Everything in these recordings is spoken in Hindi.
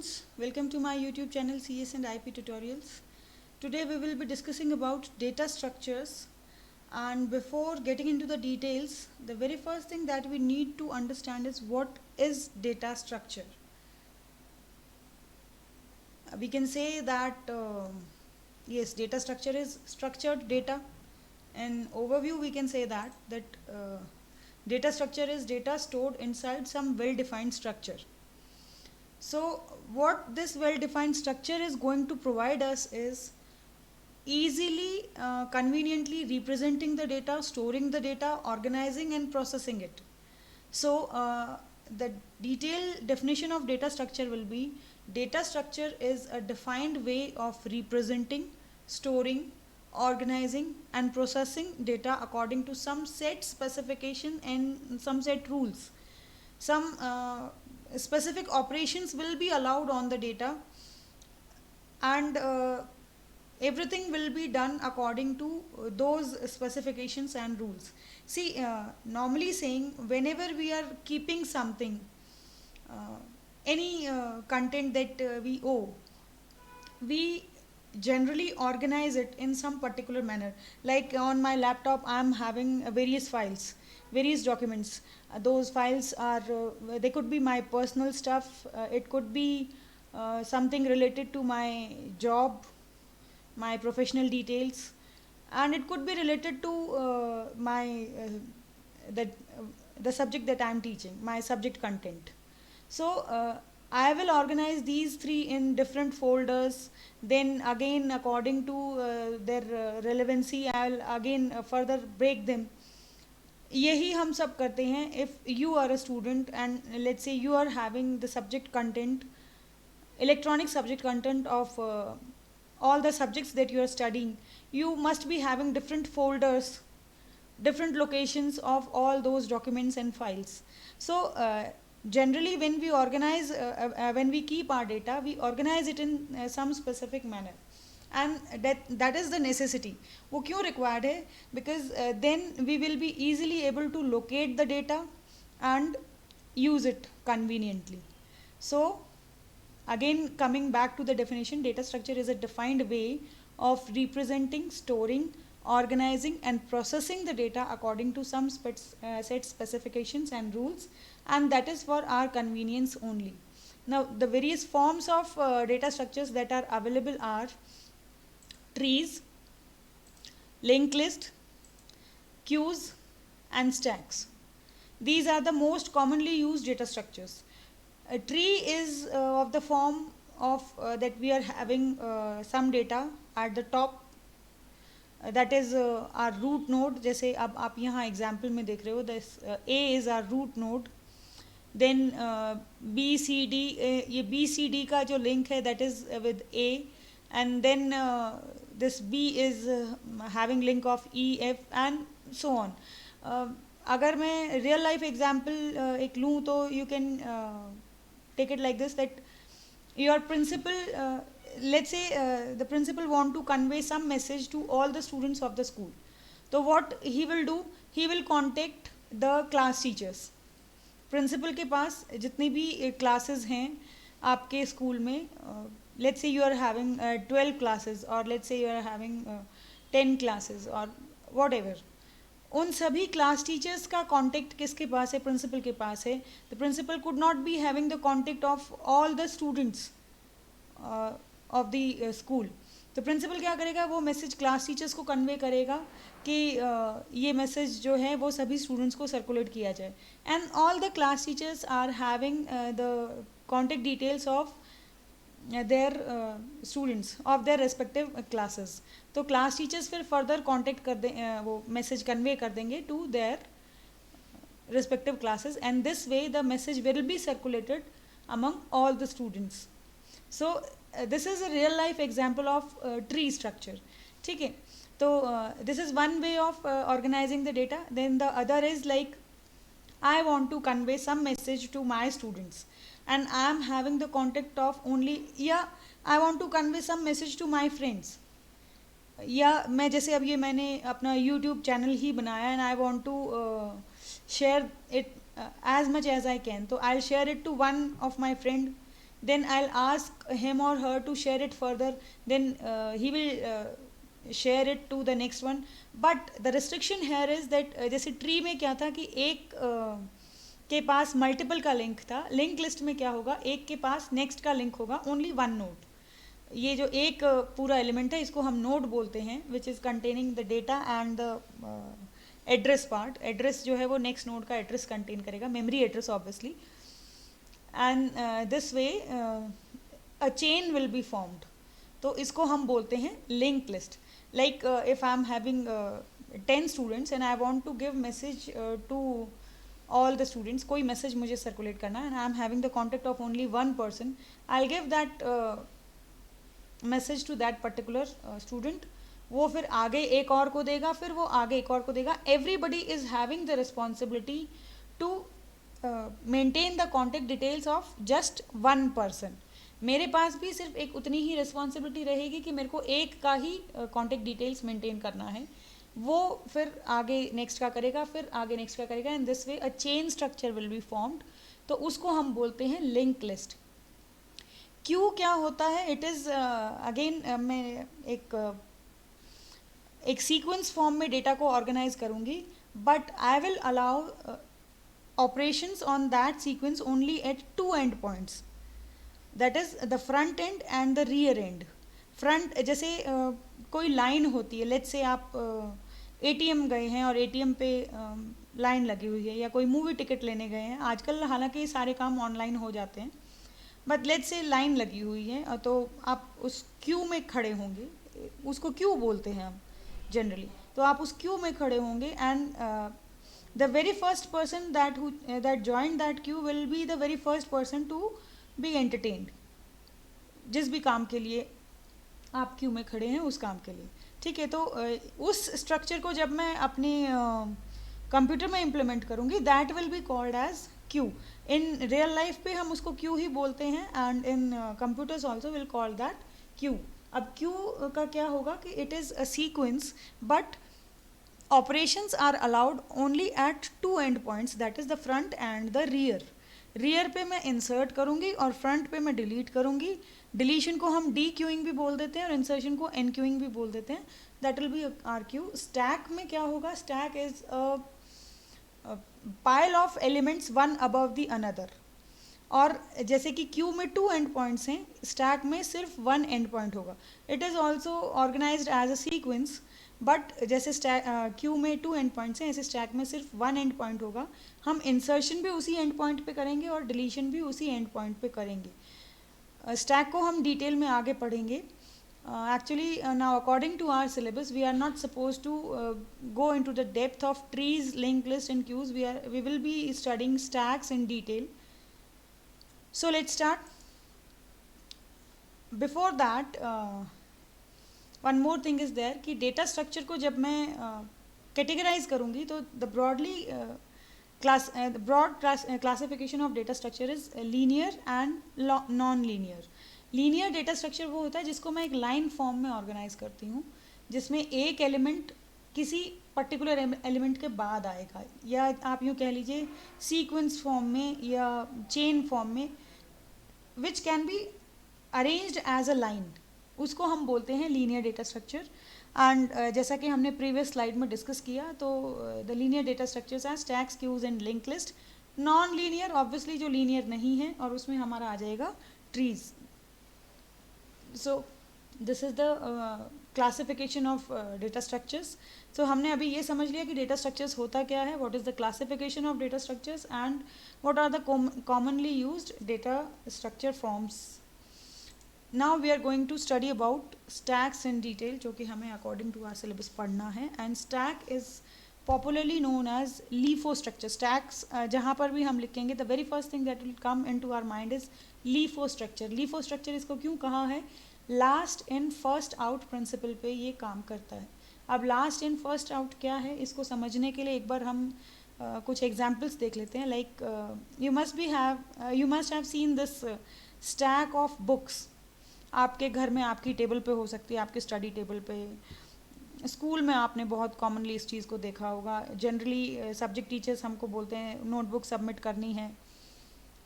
students, welcome to my YouTube channel CS and IP Tutorials. Today we will be discussing about data structures, and before getting into the details, the very first thing that we need to understand is what is data structure. We can say that yes, data structure is structured data. In overview we can say that data structure is data stored inside some well-defined structure. So what this well-defined structure is going to provide us is easily, conveniently representing the data, storing the data, organizing and processing it. So the detailed definition of data structure will be: data structure is a defined way of representing, storing, organizing and processing data according to some set specification and some set rules. Some specific operations will be allowed on the data, and everything will be done according to those specifications and rules. See, normally saying, whenever we are keeping something, any content that we owe, we generally organize it in some particular manner. Like on my laptop I am having various files, various documents. Those files are they could be my personal stuff, it could be something related to my job, my professional details, and it could be related to my that the subject that I am teaching, my subject content. So I will organize these three in different folders. Then again, according to their relevancy, I will again further break them. यही हम सब करते हैं. If you are a student and let's say you are having the subject content, electronic subject content of all the subjects that you are studying, you must be having different folders, different locations of all those documents and files. So generally when we organize, when we keep our data, we organize it in some specific manner, and that is the necessity. वो क्यों required है? Because then we will be easily able to locate the data and use it conveniently. So again, coming back to the definition, data structure is a defined way of representing, storing, organizing and processing the data according to some set specifications and rules, and that is for our convenience only. Now the various forms of data structures that are available are trees, linked list, queues and stacks. These are the most commonly used data structures. A tree is of the form of that we are having some data at the top, that is our root node. जैसे अब आप यहाँ example में देख रहे हो, this A is our root node. Then B C D, ये B C D का जो link है that is with A, and then this B is having link of E, F and so on. अगर मैं real life example एक लूँ तो you can take it like this, that your principal, let's say the principal want to convey some message to all the students of the school. So what he will do, he will contact the class teachers. Principal के पास जितनी भी क्लासेस हैं आपके स्कूल में, let's say you are having 12 classes और let's say you are having 10 classes और वॉट एवर, उन सभी क्लास टीचर्स का कांटेक्ट किसके पास है? प्रिंसिपल के पास है. The principal could not be having the contact of all the students of the school. तो प्रिंसिपल क्या करेगा? वो मैसेज क्लास टीचर्स को कन्वे करेगा कि ये मैसेज जो है वो सभी स्टूडेंट्स को सर्कुलेट किया जाए. And all the class teachers are having the contact details of their students of their respective classes. तो क्लास टीचर्स फिर फर्दर कॉन्टेक्ट कर दें, वो मैसेज कन्वे कर देंगे to their respective classes, and this way the message will be circulated among all the students. So this is a real life example of tree structure. ठीक है, तो this is one way of organizing the data. Then the other is like, I want to convey some message to my students and I am having the contact of only, या I want to convey some message to my friends. या मैं जैसे अब ये मैंने अपना YouTube चैनल ही बनाया and I want to share it as much as I can, तो I'll share it to one of my friend then I'll ask him or her to share it further, then he will share it to the next one. But the restriction here is that जैसे ट्री में क्या था कि एक के पास मल्टीपल का लिंक था, लिंक लिस्ट में क्या होगा, एक के पास नेक्स्ट का लिंक होगा, ओनली वन नोड। ये जो एक पूरा एलिमेंट है इसको हम नोड बोलते हैं, which is containing the data and the address part. Address जो है वो नेक्स्ट नोड का एड्रेस कंटेन करेगा, memory address obviously, and this way a chain will be formed. तो इसको हम बोलते हैं link list. Like if I am having 10 students and I want to give message to all the students, कोई मैसेज मुझे सर्कुलेट करना है, and I am having the contact of only one person, I give that message to that particular student. वो फिर आगे एक और को देगा, फिर वो आगे एक और को देगा। Everybody is having the responsibility to maintain the contact details of just one person. मेरे पास भी सिर्फ एक उतनी ही रिस्पॉन्सिबिलिटी रहेगी कि मेरे को एक का ही कॉन्टेक्ट डिटेल्स मेंटेन करना है, वो फिर आगे नेक्स्ट का करेगा, फिर आगे नेक्स्ट का करेगा, and this way a chain structure will be formed. तो उसको हम बोलते हैं लिंक लिस्ट। क्यू क्या होता है? इट इज़ अगेन मैं एक सीक्वेंस फॉर्म में डेटा को ऑर्गेनाइज करूँगी, but I will allow operations on that sequence only at two end points, that is the front end and the rear end. Front जैसे कोई लाइन होती है, लेट्स से आप एटीएम गए हैं और एटीएम पे लाइन लगी हुई है, या कोई मूवी टिकट लेने गए हैं। आजकल हालांकि सारे काम ऑनलाइन हो जाते हैं, बट लेट्स से लाइन लगी हुई है, तो आप उस क्यू में खड़े होंगे, उसको क्यू बोलते हैं हम जनरली। तो आप उस क्यू में खड़े होंगे, and the very first person that join that queue will be the very first person to be entertained, जिस भी काम के लिए आप क्यू में खड़े हैं उस काम के लिए। ठीक है, तो उस स्ट्रक्चर को जब मैं अपने कंप्यूटर में इम्प्लीमेंट करूँगी, that will be called as queue. In real life पे हम उसको क्यू ही बोलते हैं, and in computers also will call that queue. अब क्यू का क्या होगा कि it is a sequence, but operations are allowed only at two end points, that is the front and the rear। Rear पे मैं इंसर्ट करूँगी और फ्रंट पे मैं डिलीट करूँगी। डिलीशन को हम डी क्यूइंग भी बोल देते हैं और इंसर्शन को एन क्यूइंग भी बोल देते हैं, that will be R queue. Stack में क्या होगा? Stack is a pile of elements one above the another. और जैसे कि क्यू में टू एंड पॉइंट्स हैं, स्टैक में सिर्फ वन एंड पॉइंट होगा। It is also organised as a sequence, but जैसे क्यू में टू एंड पॉइंट्स हैं, ऐसे स्टैक में सिर्फ वन एंड पॉइंट होगा। हम इंसर्शन भी उसी एंड पॉइंट पे करेंगे और डिलीशन भी उसी एंड पॉइंट पे करेंगे। स्टैक को हम डिटेल में आगे पढ़ेंगे। Actually, now according to our syllabus, we are not supposed to go into the depth of trees, linked list and queues. We will be studying stacks in detail. So let's start. Before that, one more thing is there कि data structure को जब मैं categorize करूँगी, तो the broad classification of data structure is linear and non-linear। Linear data structure वो होता है जिसको मैं एक लाइन फॉर्म में ऑर्गेनाइज करती हूँ, जिसमें एक एलिमेंट किसी पर्टिकुलर एलिमेंट के बाद आएगा, या आप यूँ कह लीजिए सीक्वेंस फॉर्म में या चेन फॉर्म में, which can be arranged as a line, उसको हम बोलते हैं लीनियर डेटा स्ट्रक्चर। एंड जैसा कि हमने प्रीवियस स्लाइड में डिस्कस किया, तो the linear data structures are stacks, queues and link list. Non linear obviously जो लीनियर नहीं है, और उसमें हमारा आ जाएगा trees. So this is the classification of data structures। So हमने अभी ये समझ लिया कि data structures होता क्या है, what is the classification of data structures and what are the commonly used data structure forms। Now we are going to study about stacks in detail, जो कि हमें according to our syllabus पढ़ना है। And stack is popularly known as LIFO structure। stacks जहाँ पर भी हम लिखेंगे, the very first thing that will come into our mind is LIFO structure। LIFO structure इसको क्यों कहा है? Last in first out principle पे ये काम करता है। अब लास्ट इन फर्स्ट आउट क्या है, इसको समझने के लिए एक बार हम कुछ एग्जांपल्स देख लेते हैं। Like you must have seen this stack of books. आपके घर में आपकी टेबल पे हो सकती है, आपके स्टडी टेबल पे। स्कूल में आपने बहुत कॉमनली इस चीज़ को देखा होगा। जनरली सब्जेक्ट टीचर्स हमको बोलते हैं नोटबुक सबमिट करनी है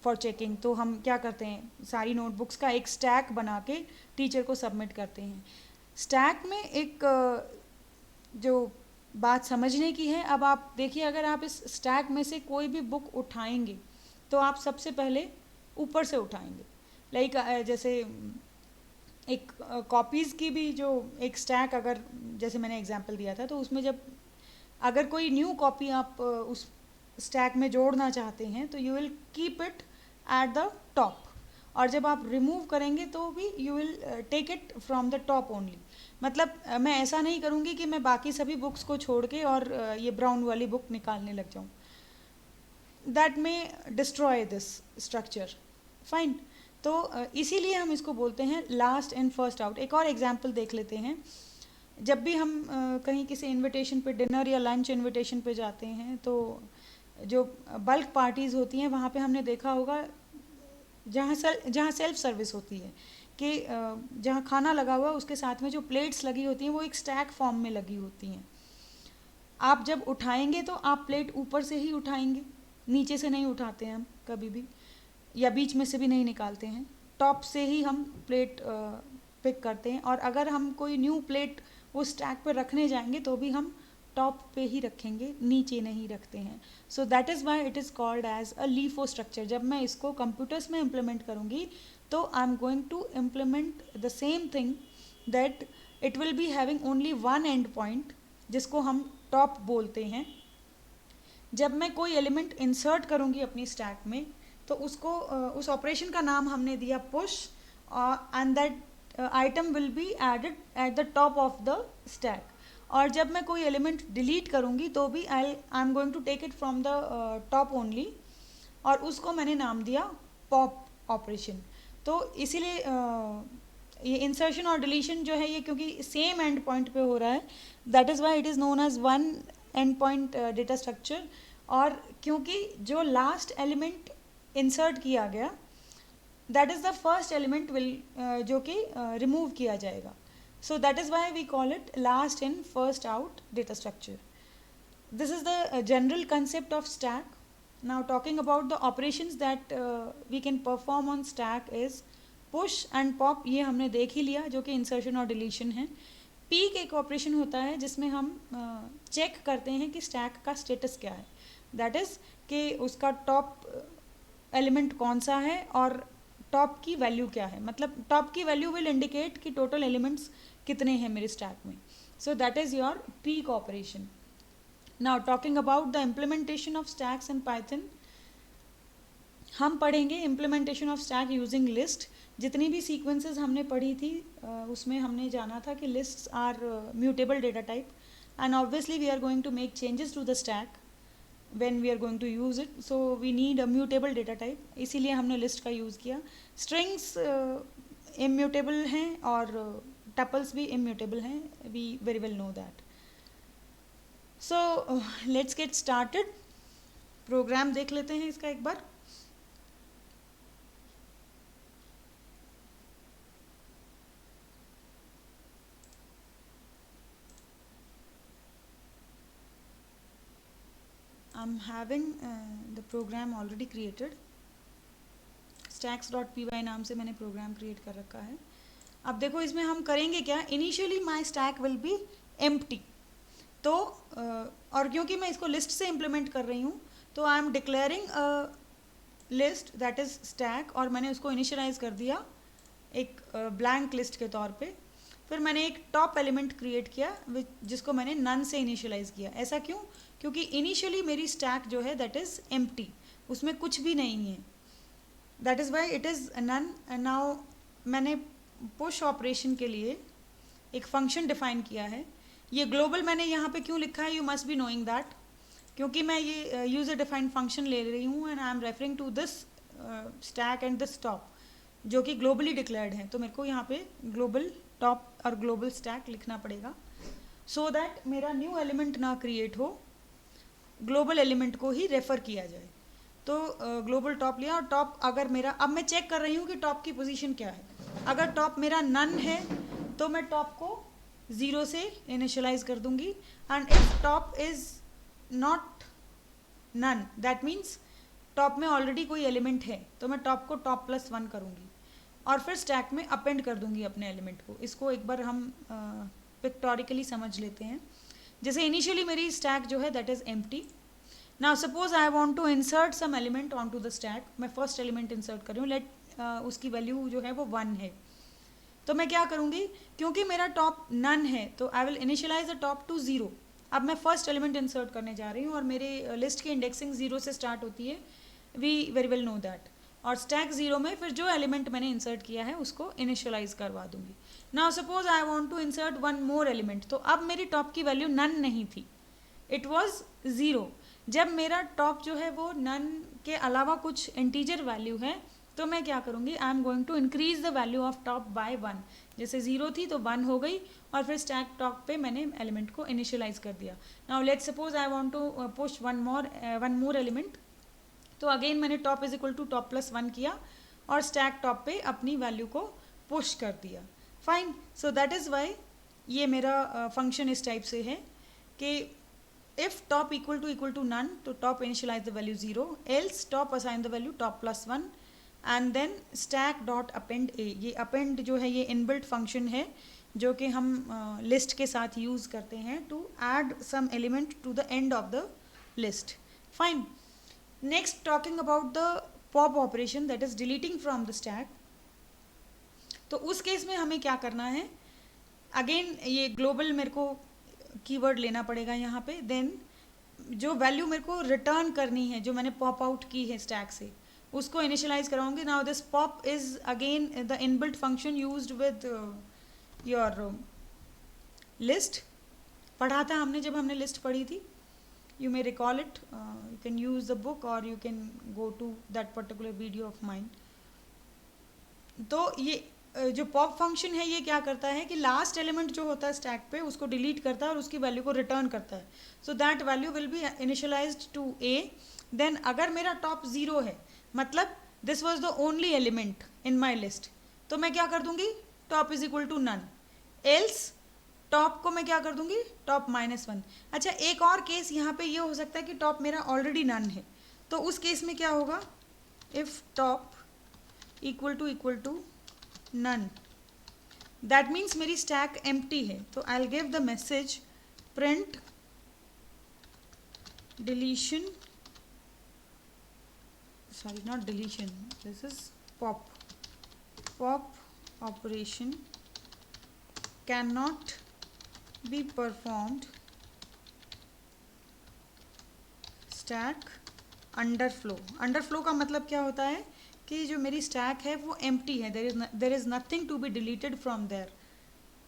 फॉर चेकिंग, तो हम क्या करते हैं, सारी नोटबुक्स का एक स्टैक बना के टीचर को सबमिट करते हैं। स्टैक में एक जो बात समझने की है, अब आप देखिए, अगर आप इस स्टैक में से कोई भी बुक उठाएंगे तो आप सबसे पहले ऊपर से उठाएंगे। लाइक जैसे एक कॉपीज़ की भी जो एक स्टैक, अगर जैसे मैंने एग्जांपल दिया था, तो उसमें जब अगर कोई न्यू कॉपी आप उस स्टैक में जोड़ना चाहते हैं तो you will keep it at the top, और जब आप रिमूव करेंगे तो भी you will take it from the top only. मतलब मैं ऐसा नहीं करूँगी कि मैं बाकी सभी बुक्स को छोड़ के और ये ब्राउन वाली बुक निकालने लग जाऊँ, दैट में डिस्ट्रॉय दिस स्ट्रक्चर, फाइन। तो इसीलिए हम इसको बोलते हैं लास्ट एंड फर्स्ट आउट। एक और एग्जाम्पल देख लेते हैं। जब भी हम कहीं किसी इनविटेशन पे, डिनर या लंच इनविटेशन पे जाते हैं, तो जो बल्क पार्टीज़ होती हैं वहाँ पे हमने देखा होगा जहाँ सेल्फ सर्विस होती है कि जहाँ खाना लगा हुआ है उसके साथ में जो प्लेट्स लगी होती हैं वो एक स्टैक फॉर्म में लगी होती हैं। आप जब उठाएंगे तो आप प्लेट ऊपर से ही उठाएंगे, नीचे से नहीं उठाते हैं हम कभी भी, या बीच में से भी नहीं निकालते हैं, टॉप से ही हम प्लेट पिक करते हैं। और अगर हम कोई न्यू प्लेट वो स्टैक पे रखने जाएंगे तो भी हम टॉप पे ही रखेंगे, नीचे नहीं रखते हैं। So that is why it is called as a LIFO structure. जब मैं इसको कंप्यूटर्स में इम्प्लीमेंट करूँगी तो I am going to implement the same thing, that it will be having only one end point जिसको हम टॉप बोलते हैं। जब मैं कोई एलिमेंट इंसर्ट करूँगी अपनी स्टैक में तो उसको उस ऑपरेशन का नाम हमने दिया push, and that item will be added at the top of the stack. और जब मैं कोई एलिमेंट डिलीट करूँगी तो भी I am going to take it from the top only, और उसको मैंने नाम दिया पॉप ऑपरेशन। तो इसीलिए ये इंसर्शन और डिलीशन जो है ये क्योंकि सेम एंड पॉइंट पे हो रहा है, that is why it is known as one end point data structure. और क्योंकि जो लास्ट एलिमेंट इंसर्ट किया गया that is the first element will जो कि रिमूव किया जाएगा, so that is why we call it last in first out data structure. This is the general concept of stack. Now talking about the operations that we can perform on stack is push and pop, ये हमने देख ही लिया जो कि insertion और deletion है। peek एक ऑपरेशन होता है जिसमें हम चेक करते हैं कि स्टैक का स्टेटस क्या है, दैट इज़ कि उसका टॉप एलिमेंट कौन सा है और टॉप की वैल्यू क्या है। मतलब टॉप की वैल्यू विल इंडिकेट कि टोटल एलिमेंट्स कितने हैं मेरे स्टैक में। सो that is your peak operation. Now talking about the implementation of stacks in Python, हम पढ़ेंगे implementation of stack using list. जितनी भी सीक्वेंसेस हमने पढ़ी थी उसमें हमने जाना था कि lists are mutable data type, and obviously we are going to make changes to the stack when we are going to use it, so we need a mutable data type, इसीलिए हमने list का यूज़ किया। strings immutable हैं और tuples भी immutable हैं, we very well know that. so let's get started. Program देख लेते हैं इसका एक बार। I'm having the program already created. stacks.py नाम से मैंने प्रोग्राम क्रिएट कर रखा है। अब देखो इसमें हम करेंगे क्या, initially my stack will be empty. तो और क्योंकि मैं इसको लिस्ट से इम्प्लीमेंट कर रही हूँ तो I am declaring a list that is stack, और मैंने उसको इनिशियलाइज कर दिया एक ब्लैंक लिस्ट के तौर पे। फिर मैंने एक टॉप एलिमेंट क्रिएट किया जिसको मैंने नन से इनिशियलाइज किया। ऐसा क्यों? क्योंकि इनिशियली मेरी स्टैक जो है दैट इज़ एम्प्टी, उसमें कुछ भी नहीं है, that is why it is none. Now मैंने पुश ऑपरेशन के लिए एक फंक्शन डिफाइन किया है। ये ग्लोबल मैंने यहाँ पे क्यों लिखा है, you must be knowing that, क्योंकि मैं ये यूज़र डिफाइंड फंक्शन ले रही हूँ and I am referring to this stack and this top जो कि ग्लोबली डिक्लेयर्ड है। तो मेरे को यहाँ पे ग्लोबल टॉप और ग्लोबल स्टैक लिखना पड़ेगा सो दैट मेरा न्यू एलिमेंट ना क्रिएट हो, ग्लोबल एलिमेंट को ही रेफ़र किया जाए। तो ग्लोबल टॉप लिया, और टॉप अगर मेरा, अब मैं चेक कर रही हूँ कि टॉप की पोजीशन क्या है। अगर टॉप मेरा नन है तो मैं टॉप को 0 से इनिशियलाइज कर दूंगी, and if top is not none that means top में ऑलरेडी कोई एलिमेंट है तो मैं टॉप को टॉप प्लस 1 करूँगी और फिर स्टैक में अपेंड कर दूंगी अपने एलिमेंट को। इसको एक बार हम पिक्टोरिकली समझ लेते हैं। जैसे इनिशियली मेरी स्टैक जो है that is empty. Now suppose I want to insert some element on to the stack. मैं फर्स्ट एलिमेंट इंसर्ट कर रही हूँ, लेट उसकी वैल्यू जो है वो 1 है। तो मैं क्या करूँगी, क्योंकि मेरा टॉप नन है तो I will initialise the top to 0। अब मैं फर्स्ट एलिमेंट इंसर्ट करने जा रही हूँ और मेरे लिस्ट की इंडेक्सिंग 0 से स्टार्ट होती है, we very well know that. और स्टैक 0 में फिर जो एलिमेंट मैंने इंसर्ट किया है उसको इनिशियलाइज करवा दूंगी। Now suppose I want to insert one more element. तो अब मेरी टॉप की वैल्यू नन नहीं थी, इट वाज 0। जब मेरा टॉप जो है वो नन के अलावा कुछ इंटीजर वैल्यू है तो मैं क्या करूँगी, I am going to increase the value of top by 1। जैसे 0 थी तो 1 हो गई और फिर स्टैक टॉप पे मैंने एलिमेंट को इनिशियलाइज कर दिया। Now let's suppose I want to push one more element. तो अगेन मैंने top is equal to top plus 1 किया और स्टैक टॉप पे अपनी वैल्यू को पुश कर दिया। Fine, so that is why ये मेरा फंक्शन इस टाइप से है कि if top equal to none तो top initialise the value 0, else top assign the value top plus 1 and then stack dot append a. ये अपेंड जो है ये इनबिल्ट फंक्शन है जो कि हम लिस्ट के साथ यूज़ करते हैं to add some element to the end of the list. Fine, next talking about the pop operation that is deleting from the stack. तो उस केस में हमें क्या करना है, अगेन ये ग्लोबल मेरे को कीवर्ड लेना पड़ेगा यहाँ पे। देन जो वैल्यू मेरे को रिटर्न करनी है जो मैंने पॉप आउट की है स्टैक से उसको इनिशियलाइज कराऊंगी। Now this pop is again the inbuilt function used with your list. पढ़ा था हमने जब हमने लिस्ट पढ़ी थी, you may recall it, you can use the book or you can go to that particular video of mine। तो ये जो पॉप फंक्शन है ये क्या करता है कि लास्ट एलिमेंट जो होता है स्टैक पे उसको डिलीट करता है और उसकी वैल्यू को रिटर्न करता है। So that value will be initialised to a. Then अगर मेरा टॉप 0 है मतलब this was the only element in my list, तो मैं क्या कर दूंगी, top is equal to none, else top को मैं क्या कर दूंगी, टॉप -1। अच्छा, एक और केस यहाँ पे ये हो सकता है कि टॉप मेरा ऑलरेडी नन है, तो उस केस में क्या होगा, if top equal to none that means मेरी स्टैक एम्प्टी है। तो I will give the message print deletion, sorry not deletion, this is pop operation cannot be performed stack underflow। underflow का मतलब क्या होता है कि जो मेरी स्टैक है वो एम्प्टी है, there is nothing to be deleted from there.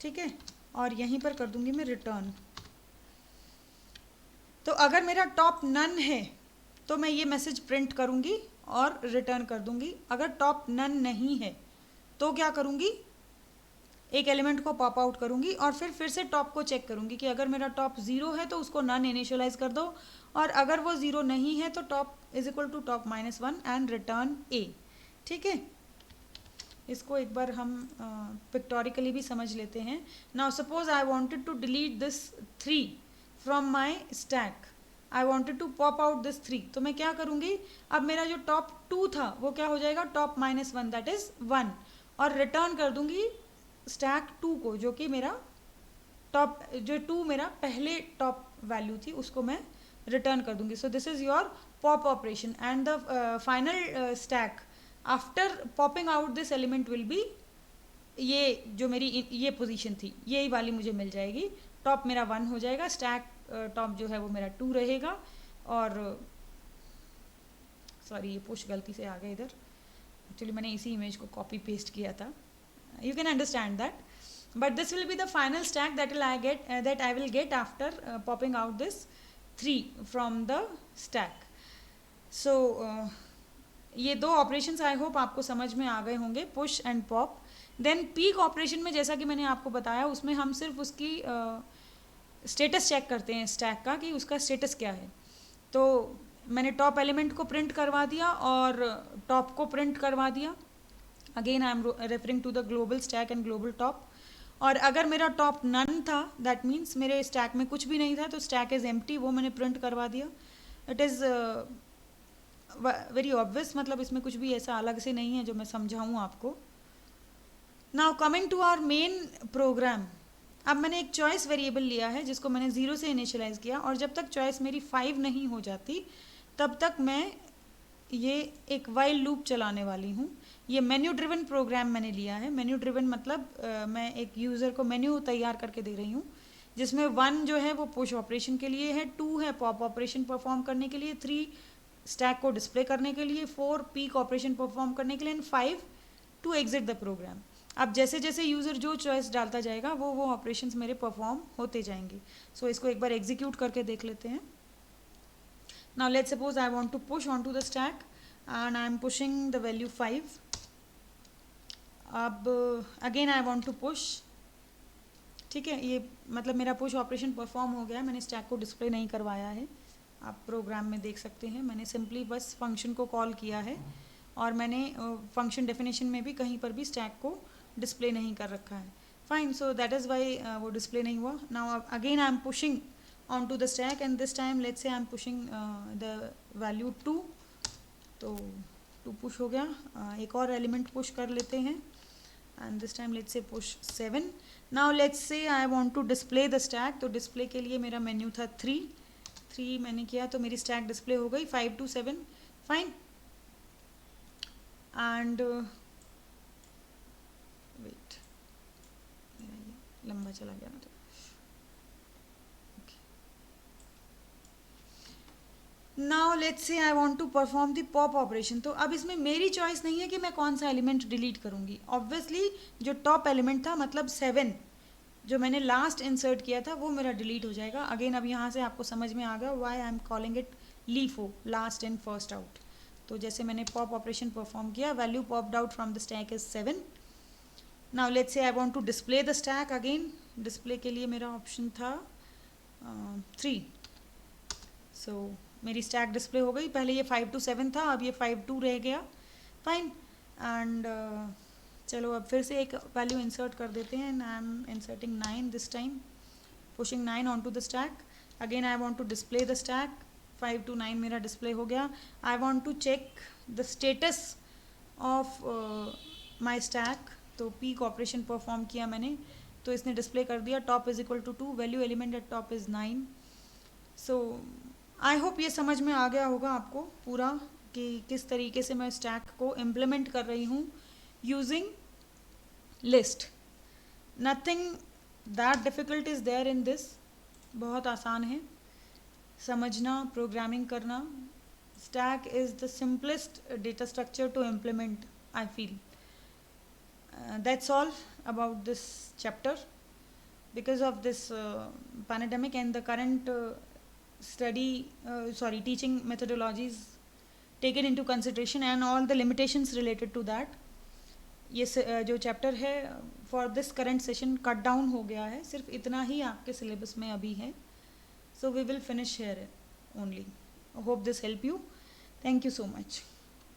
ठीक है, और यहीं पर कर दूंगी मैं रिटर्न। तो अगर मेरा टॉप नन है तो मैं ये मैसेज प्रिंट करूंगी और रिटर्न कर दूंगी। अगर टॉप नन नहीं है तो क्या करूंगी, एक एलिमेंट को पॉप आउट करूंगी और फिर से टॉप को चेक करूंगी कि अगर मेरा टॉप 0 है तो उसको नन इनिशियलाइज कर दो, और अगर वो 0 नहीं है तो top is equal to top -1 and return a. ठीक है, इसको एक बार हम पिक्टोरिकली भी समझ लेते हैं। Now suppose I wanted to delete this 3 from my stack, I wanted to pop out this 3, तो मैं क्या करूँगी, अब मेरा जो टॉप 2 था वो क्या हो जाएगा, टॉप -1 दैट इज़ 1, और रिटर्न कर दूँगी स्टैक 2 को, जो कि मेरा टॉप जो 2 मेरा पहले टॉप वैल्यू थी उसको मैं रिटर्न कर दूँगी। So this is your pop operation and the final stack after popping out this element will be, ये जो मेरी ये पोजीशन थी यही वाली मुझे मिल जाएगी। टॉप मेरा 1 हो जाएगा, स्टैक टॉप जो है वो मेरा 2 रहेगा, और सॉरी ये पुश गलती से आ गया इधर, एक्चुअली मैंने इसी इमेज को कॉपी पेस्ट किया था, you can understand that, but this will be the final stack that I will get after popping out this 3 from the stack. So ये 2 ऑपरेशंस आई होप आपको समझ में आ गए होंगे, push and pop. Then peek operation में जैसा कि मैंने आपको बताया उसमें हम सिर्फ उसकी स्टेटस चेक करते हैं स्टैक का कि उसका स्टेटस क्या है। तो मैंने टॉप एलिमेंट को प्रिंट करवा दिया और टॉप को प्रिंट करवा दिया, again I am referring to the global stack and global top. और अगर मेरा टॉप नन था दैट मीन्स मेरे स्टैक में कुछ भी नहीं था, तो स्टैक इज़ एम्प्टी, वो मैंने प्रिंट करवा दिया। इट इज़ वेरी ऑब्वियस, मतलब इसमें कुछ भी ऐसा अलग से नहीं है जो मैं समझाऊँ आपको. Now coming to our main program. अब मैंने एक चॉइस वेरिएबल लिया है जिसको मैंने 0 से इनिशियलाइज किया, और जब तक चॉइस मेरी 5 नहीं हो जाती तब तक मैं ये एक वाइल लूप चलाने वाली हूँ. ये मेन्यू ड्रिवन प्रोग्राम मैंने लिया है. मेन्यू ड्रिवन मतलब मैं एक यूज़र को मेन्यू तैयार करके दे रही हूँ, जिसमें 1 जो है वो पुश ऑपरेशन के लिए है, 2 है पॉप ऑपरेशन परफॉर्म करने के लिए, 3 स्टैक को डिस्प्ले करने के लिए, 4 पीक ऑपरेशन परफॉर्म करने के लिए, and 5 to exit the program. अब जैसे जैसे यूज़र जो चॉइस डालता जाएगा वो ऑपरेशंस मेरे परफॉर्म होते जाएंगे. सो इसको एक बार एग्जीक्यूट करके देख लेते हैं. Now let's suppose I want to push onto the stack and I am pushing the value 5. अब again I want to push. ठीक है, ये मतलब मेरा पुश ऑपरेशन परफॉर्म हो गया, मैंने स्टैक को डिस्प्ले नहीं करवाया है. आप प्रोग्राम में देख सकते हैं मैंने सिंपली बस फंक्शन को कॉल किया है, और मैंने फंक्शन डेफिनेशन में भी कहीं पर भी स्टैक को डिस्प्ले नहीं कर रखा है. Fine, so that is Y वो डिस्प्ले नहीं हुआ. Now again I am pushing onto the stack, and this time let's say I'm pushing the value 2. तो 2 पुश हो गया. एक और एलिमेंट पुश कर लेते हैं, and this time let's say push 7. now let's say I want to display the stack. तो डिस्प्ले के लिए मेरा मेन्यू था 3 मैंने किया तो मेरी स्टैक डिस्प्ले हो गई 5 to 7. फाइन. एंड वेट, मेरा ये लंबा चला गया ना. तो now let's say I want to perform the pop operation. तो अब इसमें मेरी चॉइस नहीं है कि मैं कौन सा एलिमेंट डिलीट करूँगी. ऑब्वियसली जो टॉप एलिमेंट था मतलब 7 जो मैंने लास्ट इंसर्ट किया था वो मेरा डिलीट हो जाएगा. अगेन अब यहाँ से आपको समझ में आ गया why I am calling it LIFO, last in first out. तो जैसे मैंने पॉप ऑपरेशन परफॉर्म किया, value popped out from the stack is 7. Now let's say I want to display the stack. Again display के लिए मेरा ऑप्शन था 3. सो मेरी स्टैक डिस्प्ले हो गई. पहले ये 5 to 7 था, अब ये 5 to रह गया. फाइन. एंड चलो अब फिर से एक वैल्यू इंसर्ट कर देते हैं. I am inserting 9 this time, pushing 9 on to the stack. Again I want to display the stack. 5 to 9 मेरा डिस्प्ले हो गया. I want to check the status of my stack. तो पीक ऑपरेशन परफॉर्म किया मैंने तो इसने डिस्प्ले कर दिया top is equal to 2, value element at top is 9. So I hope ये समझ में आ गया होगा आपको पूरा कि किस तरीके से मैं स्टैक को इम्प्लीमेंट कर रही हूँ using list. Nothing that difficult is there in this. बहुत आसान है समझना, प्रोग्रामिंग करना. Stack is the simplest data structure to implement, I feel. That's all about this chapter. Because of this pandemic and the current teaching methodologies taken into consideration and all the limitations related to that, ये जो चैप्टर है for this current session cut down हो गया है. सिर्फ इतना ही आपके सिलेबस में अभी है. So we will finish here only. Hope this help you. Thank you so much.